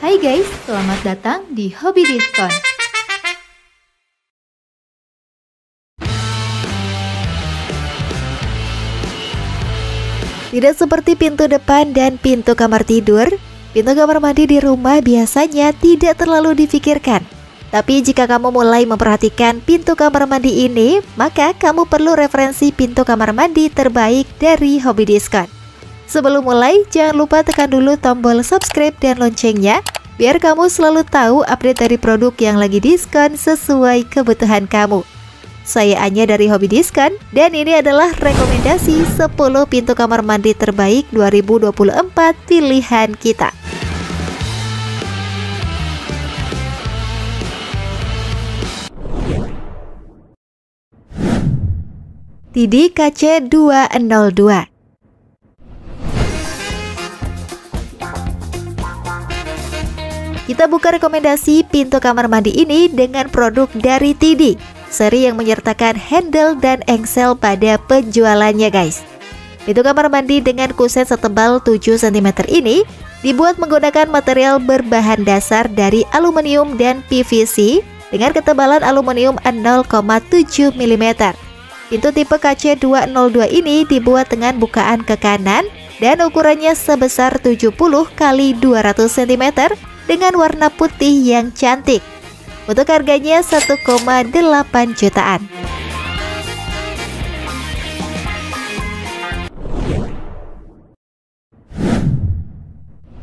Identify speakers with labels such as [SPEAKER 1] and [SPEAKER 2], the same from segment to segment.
[SPEAKER 1] Hai guys, selamat datang di Hobi Diskon.
[SPEAKER 2] Tidak seperti pintu depan dan pintu kamar tidur, pintu kamar mandi di rumah biasanya tidak terlalu difikirkan. Tapi jika kamu mulai memperhatikan pintu kamar mandi ini, maka kamu perlu referensi pintu kamar mandi terbaik dari Hobi Diskon. Sebelum mulai, jangan lupa tekan dulu tombol subscribe dan loncengnya, biar kamu selalu tahu update dari produk yang lagi diskon sesuai kebutuhan kamu. Saya Anya dari Hobi Diskon, dan ini adalah rekomendasi 10 pintu kamar mandi terbaik 2024 pilihan kita. Tidi KC202. Kita buka rekomendasi pintu kamar mandi ini dengan produk dari Tidi, seri yang menyertakan handle dan engsel pada penjualannya guys. Pintu kamar mandi dengan kusen setebal 7 cm ini dibuat menggunakan material berbahan dasar dari aluminium dan PVC dengan ketebalan aluminium 0,7 mm. Pintu tipe KC202 ini dibuat dengan bukaan ke kanan dan ukurannya sebesar 70 x 200 cm dengan warna putih yang cantik. Untuk harganya 1,8 jutaan.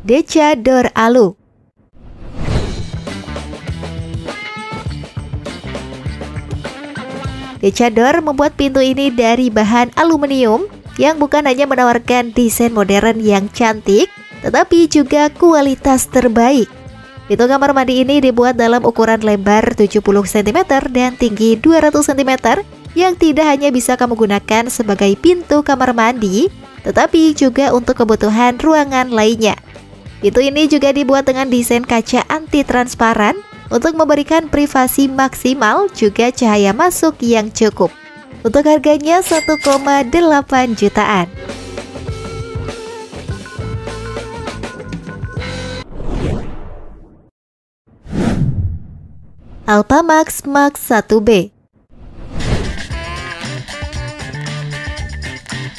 [SPEAKER 2] Deca Door Alu. Deca Door membuat pintu ini dari bahan aluminium yang bukan hanya menawarkan desain modern yang cantik, tetapi juga kualitas terbaik. Pintu kamar mandi ini dibuat dalam ukuran lebar 70 cm dan tinggi 200 cm yang tidak hanya bisa kamu gunakan sebagai pintu kamar mandi, tetapi juga untuk kebutuhan ruangan lainnya. Pintu ini juga dibuat dengan desain kaca anti transparan untuk memberikan privasi maksimal, juga cahaya masuk yang cukup. Untuk harganya 1,8 jutaan. Alpamax Max 1B.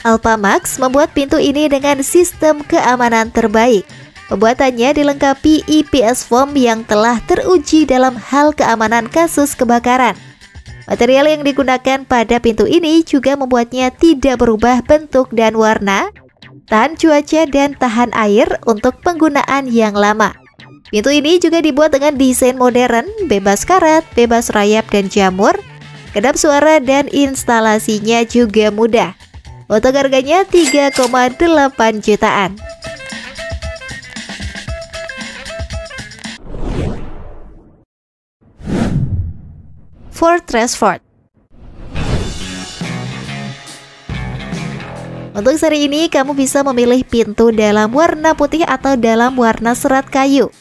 [SPEAKER 2] Alpamax membuat pintu ini dengan sistem keamanan terbaik. Pembuatannya dilengkapi EPS foam yang telah teruji dalam hal keamanan kasus kebakaran. Material yang digunakan pada pintu ini juga membuatnya tidak berubah bentuk dan warna, tahan cuaca dan tahan air untuk penggunaan yang lama. Pintu ini juga dibuat dengan desain modern, bebas karat, bebas rayap dan jamur, kedap suara dan instalasinya juga mudah. Untuk harganya 3,8 jutaan. Fortress Fort. Untuk seri ini kamu bisa memilih pintu dalam warna putih atau dalam warna serat kayu.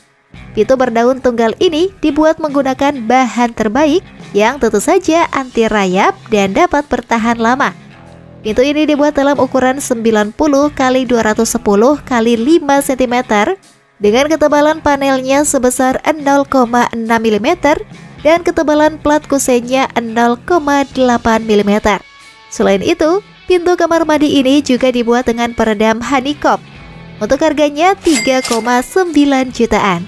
[SPEAKER 2] Pintu berdaun tunggal ini dibuat menggunakan bahan terbaik yang tentu saja anti rayap dan dapat bertahan lama. Pintu ini dibuat dalam ukuran 90 x 210 x 5 cm dengan ketebalan panelnya sebesar 0,6 mm dan ketebalan plat kusennya 0,8 mm. Selain itu, pintu kamar mandi ini juga dibuat dengan peredam honeycomb. Untuk harganya 3,9 jutaan.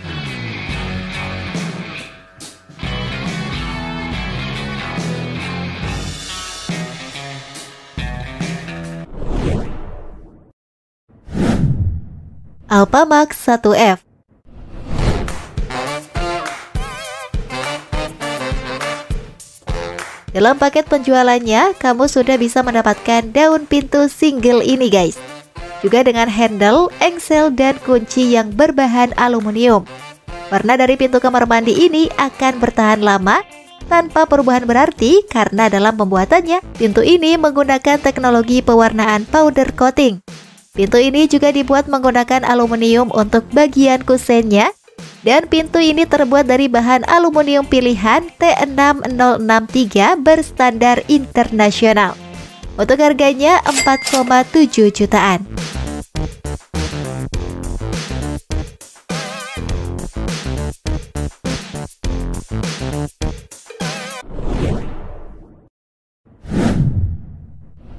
[SPEAKER 2] Alpamax 1F. Dalam paket penjualannya, kamu sudah bisa mendapatkan daun pintu single ini guys. Juga dengan handle, engsel, dan kunci yang berbahan aluminium. Warna dari pintu kamar mandi ini akan bertahan lama tanpa perubahan berarti karena dalam pembuatannya, pintu ini menggunakan teknologi pewarnaan powder coating. Pintu ini juga dibuat menggunakan aluminium untuk bagian kusennya, dan pintu ini terbuat dari bahan aluminium pilihan T6063 berstandar internasional. Untuk harganya 4,7 jutaan.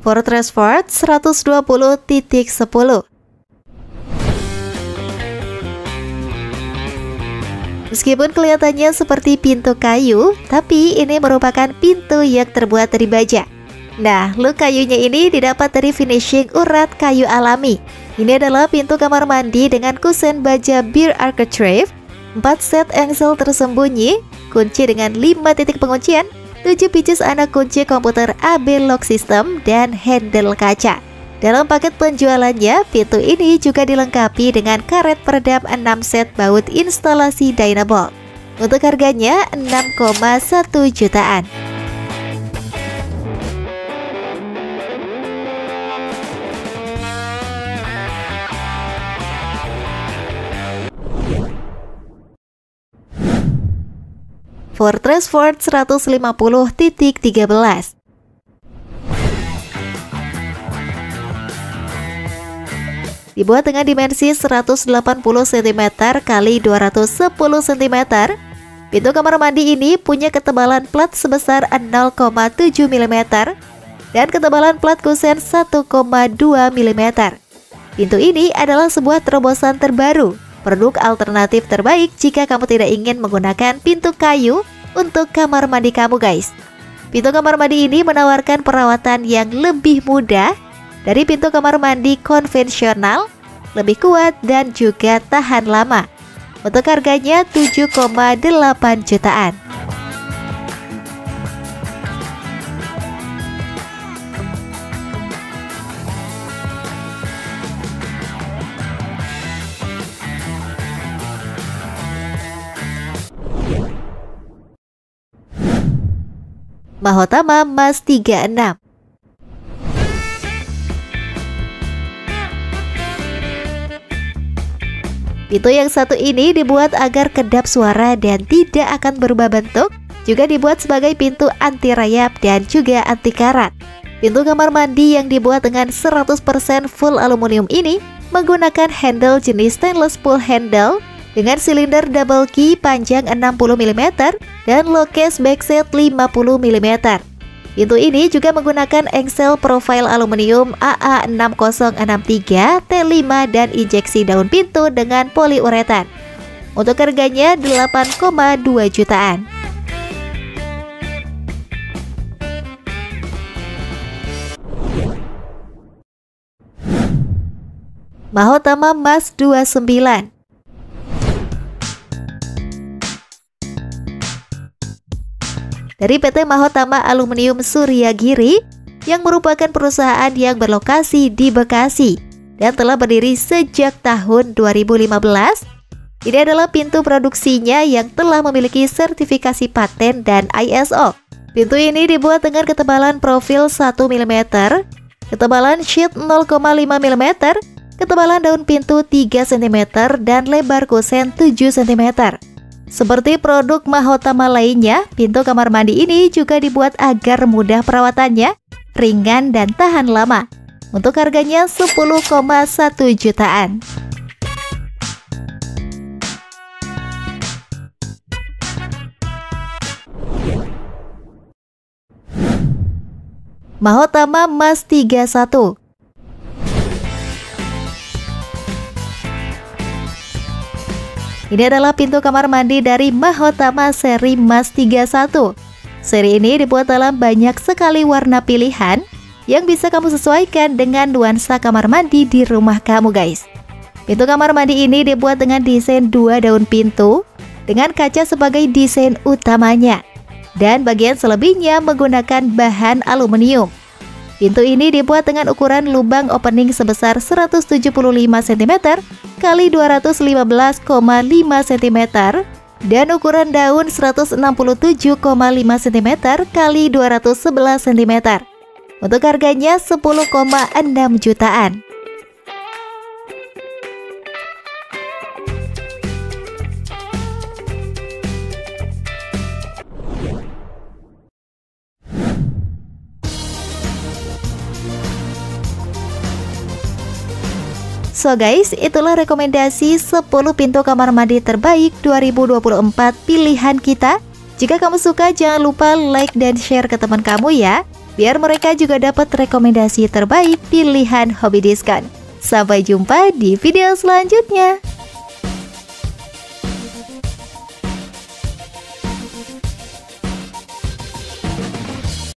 [SPEAKER 2] Fortress Fort 120.10. Meskipun kelihatannya seperti pintu kayu, tapi ini merupakan pintu yang terbuat dari baja. Nah, look kayunya ini didapat dari finishing urat kayu alami. Ini adalah pintu kamar mandi dengan kusen baja bir architrave, 4 set engsel tersembunyi, kunci dengan 5 titik penguncian, 7 pieces anak kunci komputer AB lock system, dan handle kaca. Dalam paket penjualannya, pintu ini juga dilengkapi dengan karet peredam 6 set baut instalasi Dynabolt. Untuk harganya 6,1 jutaan. Fortress Fort 150.13. Dibuat dengan dimensi 180 cm x 210 cm, pintu kamar mandi ini punya ketebalan plat sebesar 0,7 mm dan ketebalan plat kusen 1,2 mm. Pintu ini adalah sebuah terobosan terbaru, produk alternatif terbaik jika kamu tidak ingin menggunakan pintu kayu untuk kamar mandi kamu, guys. Pintu kamar mandi ini menawarkan perawatan yang lebih mudah dari pintu kamar mandi konvensional, lebih kuat dan juga tahan lama. Untuk harganya 7,8 jutaan. Mahotama Mas 36. Pintu yang satu ini dibuat agar kedap suara dan tidak akan berubah bentuk, juga dibuat sebagai pintu anti rayap dan juga anti karat. Pintu kamar mandi yang dibuat dengan 100% full aluminium ini menggunakan handle jenis stainless pull handle dengan silinder double key panjang 60 mm dan lock case backset 50 mm. Pintu ini juga menggunakan engsel profil aluminium AA6063 T5 dan injeksi daun pintu dengan poliuretan. Untuk harganya 8,2 jutaan. Mahotama Mas 29. Dari PT Mahotama Aluminium Suryagiri yang merupakan perusahaan yang berlokasi di Bekasi dan telah berdiri sejak tahun 2015. Ini adalah pintu produksinya yang telah memiliki sertifikasi paten dan ISO. Pintu ini dibuat dengan ketebalan profil 1 mm, ketebalan sheet 0,5 mm, ketebalan daun pintu 3 cm, dan lebar kusen 7 cm. Seperti produk Mahotama lainnya, pintu kamar mandi ini juga dibuat agar mudah perawatannya, ringan dan tahan lama. Untuk harganya 10,1 jutaan. Mahotama Mas 31. Ini adalah pintu kamar mandi dari Mahotama seri Mas 31. Seri ini dibuat dalam banyak sekali warna pilihan yang bisa kamu sesuaikan dengan nuansa kamar mandi di rumah kamu, guys. Pintu kamar mandi ini dibuat dengan desain 2 daun pintu dengan kaca sebagai desain utamanya, dan bagian selebihnya menggunakan bahan aluminium. Pintu ini dibuat dengan ukuran lubang opening sebesar 175 cm x 215,5 cm dan ukuran daun 167,5 cm x 211 cm. Untuk harganya 10,6 jutaan. So guys, itulah rekomendasi 10 pintu kamar mandi terbaik 2024 pilihan kita. Jika kamu suka, jangan lupa like dan share ke teman kamu ya. biar mereka juga dapat rekomendasi terbaik pilihan Hobby Diskon. Sampai jumpa di video selanjutnya.